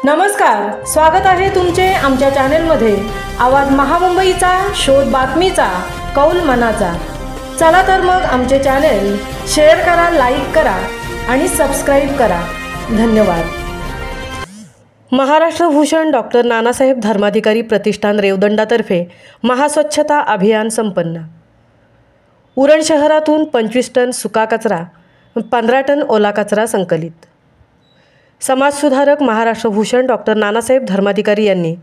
नमस्कार, स्वागत आहे तुमचे आमच्या चॅनेलमध्ये। आवाज महामुंबईचा, शोध बातमीचा, कौल मनाचा। चला तर मग आमचे चॅनेल शेअर करा, लाईक करा आणि सबस्क्राइब करा। धन्यवाद। महाराष्ट्र भूषण डॉक्टर नानासाहेब धर्माधिकारी प्रतिष्ठान रेवदंडातर्फे महास्वच्छता अभियान संपन्न। उरण शहरातून 25 टन सुका कचरा, 15 टन ओला कचरा संकलित। समाजसुधारक महाराष्ट्र भूषण डॉक्टर नानासाहेब धर्माधिकारी यांनी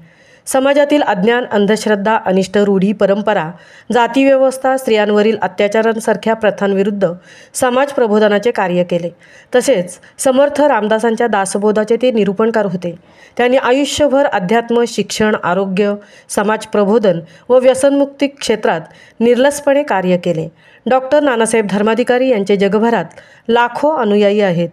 समाजातील अज्ञान, अंधश्रद्धा, अनिष्ट रूढी, परंपरा, जाती व्यवस्था, स्त्रियांवरील अत्याचारांसारख्या प्रथांविरुद्ध समाज प्रबोधनाचे कार्य केले। तसेच समर्थ रामदासांच्या दासबोधाचे ते निरूपणकार होते। त्यांनी आयुष्यभर अध्यात्म, शिक्षण, आरोग्य, समाज प्रबोधन व व्यसनमुक्ती क्षेत्रात निर्लसपणे कार्य केले। डॉक्टर नानासाहेब धर्माधिकारी यांचे जगभरात लाखो अनुयायी आहेत।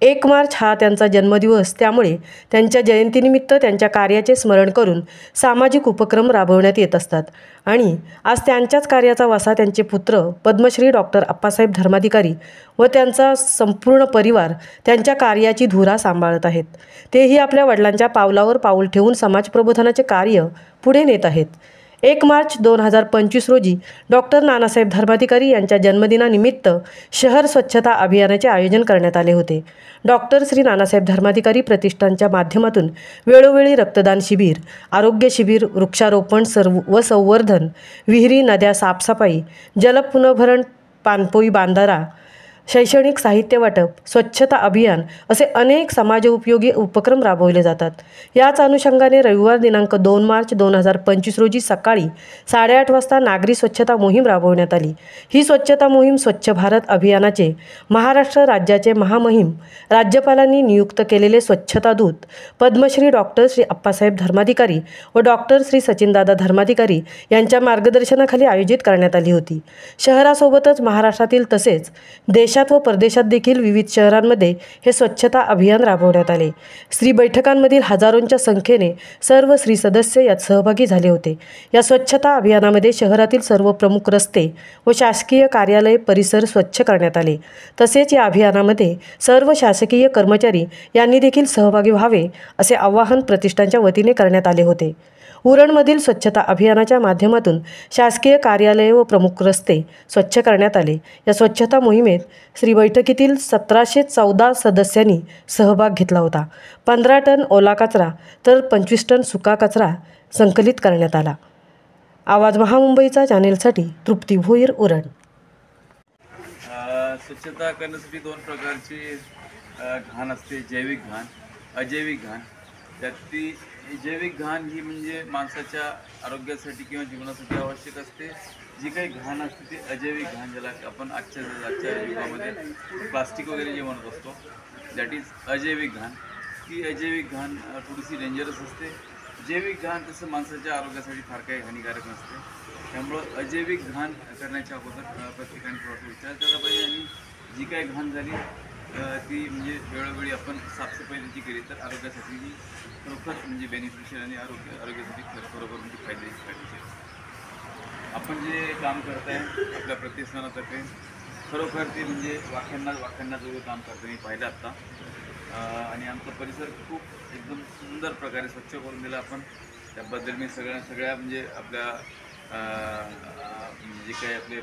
1 मार्च हा त्यांचा जन्मदिवस, त्यामुळे त्यांच्या जयंतीनिमित्त त्यांच्या कार्याचे स्मरण करून सामाजिक उपक्रम राबवण्यात येत असतात। आणि आज त्यांच्याच कार्याचा वासा त्यांचे पुत्र पद्मश्री डॉक्टर अप्पासाहेब धर्माधिकारी व त्यांचा संपूर्ण परिवार त्यांच्या कार्याची धुरा सांभाळत आहेत। तेही आपल्या वडिलांच्या पावलावर पाऊल ठेवून समाज प्रबोधनाचे कार्य पुढे नेत आहेत। 1 मार्च 2025 रोजी डॉक्टर नानासाहेब धर्माधिकारी यांच्या जन्मदिनानिमित्त शहर स्वच्छता अभियानाचे आयोजन करण्यात आले होते। डॉक्टर श्री नानासाहेब धर्माधिकारी प्रतिष्ठानच्या माध्यमातून वेळोवेळी रक्तदान शिबिर, आरोग्य शिबिर, वृक्षारोपण व संवर्धन, विहिरी, नद्या साफसफाई, जलपुनर्भरण, पाणपोई बांधारा, शैक्षणिक साहित्य वाटप, स्वच्छता अभियान असे अनेक समाजोपयोगी उपक्रम राबवले जातात। याच अनुषंगाने रविवार दिनांक 2 मार्च 2025 रोजी सकाळी 8:30 वाजता नागरी स्वच्छता मोहीम राबवण्यात आली। ही स्वच्छता मोहीम स्वच्छ भारत अभियानाचे महाराष्ट्र राज्याचे महामहिम, राज्यपालांनी नियुक्त केलेले स्वच्छता दूत पद्मश्री डॉक्टर श्री अप्पासाहेब धर्माधिकारी व डॉक्टर श्री सचिनदादा धर्माधिकारी यांच्या मार्गदर्शनाखाली आयोजित करण्यात आली होती। शहरासोबतच महाराष्ट्रातील तसेच देशात व परदेशात देखील विविध शहरांमध्ये हे स्वच्छता अभियान राबवण्यात आले। स्त्री बैठकांमधील हजारोंच्या संख्येने सर्व स्त्री सदस्य यात सहभागी झाले होते। या स्वच्छता अभियानामध्ये शहरातील सर्व प्रमुख रस्ते व शासकीय कार्यालय परिसर स्वच्छ करण्यात आले। तसेच या अभियानामध्ये सर्व शासकीय कर्मचारी यांनी देखील सहभागी व्हावे असे आवाहन प्रतिष्ठानच्या वतीने करण्यात आले होते। उरणमधील स्वच्छता अभियानाच्या माध्यमातून शासकीय कार्यालये व प्रमुख रस्ते स्वच्छ करण्यात आले। या स्वच्छता मोहिमेत श्री बैठकीतील 1714 सदस्यांनी सहभाग घेतला होता। 15 टन ओला कचरा तर 25 टन सुका कचरा संकलित करण्यात आला। आवाज महामुंबईचा चॅनेलसाठी तृप्ती भोईर, उरण। स्वच्छता करण्यासाठी 2 प्रकारची घाण असते, जैविक घाण, अजैविक घाण। त्यातली जैविक घाण ही म्हणजे माणसाच्या आरोग्यासाठी किंवा जीवनासाठी आवश्यक असते। जी काही घाण असते ती अजैविक घाण, ज्याला आपण आजच्या युगामध्ये प्लास्टिक वगैरे जे म्हणत असतो, दॅट इज अजैविक घाण। ती अजैविक घाण थोडीशी डेंजरस असते। जैविक घाण तसं माणसाच्या आरोग्यासाठी फार काही हानिकारक नसते। त्यामुळं अजैविक घाण करण्याच्या अगोदर प्रत्येकाने थोडासा विचार केला पाहिजे आणि जी काही घाण झाली ती म्हणजे वेळोवेळी आपण साफसफाई त्याची केली तर आरोग्यासाठी ही खरोखर म्हणजे बेनिफिशियल आणि आरोग्यासाठी बरोबर म्हणजे फायदेशीर। आपण जे काम करत आहे आपल्या प्रतिष्ठानातर्फे खरोखर ते म्हणजे वाखाणण्याजोगं काम करतं मी पाहिलं आत्ता। आणि आमचा परिसर खूप एकदम सुंदर प्रकारे स्वच्छ करून दिला आपण। त्याबद्दल मी सगळ्या म्हणजे आपल्या जे काही आपले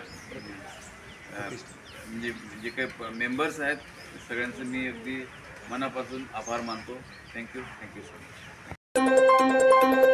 म्हणजे जे काही मेंबर्स आहेत सगळ्यांचं मी अगदी मनापासून आभार मानतो। Thank you so much.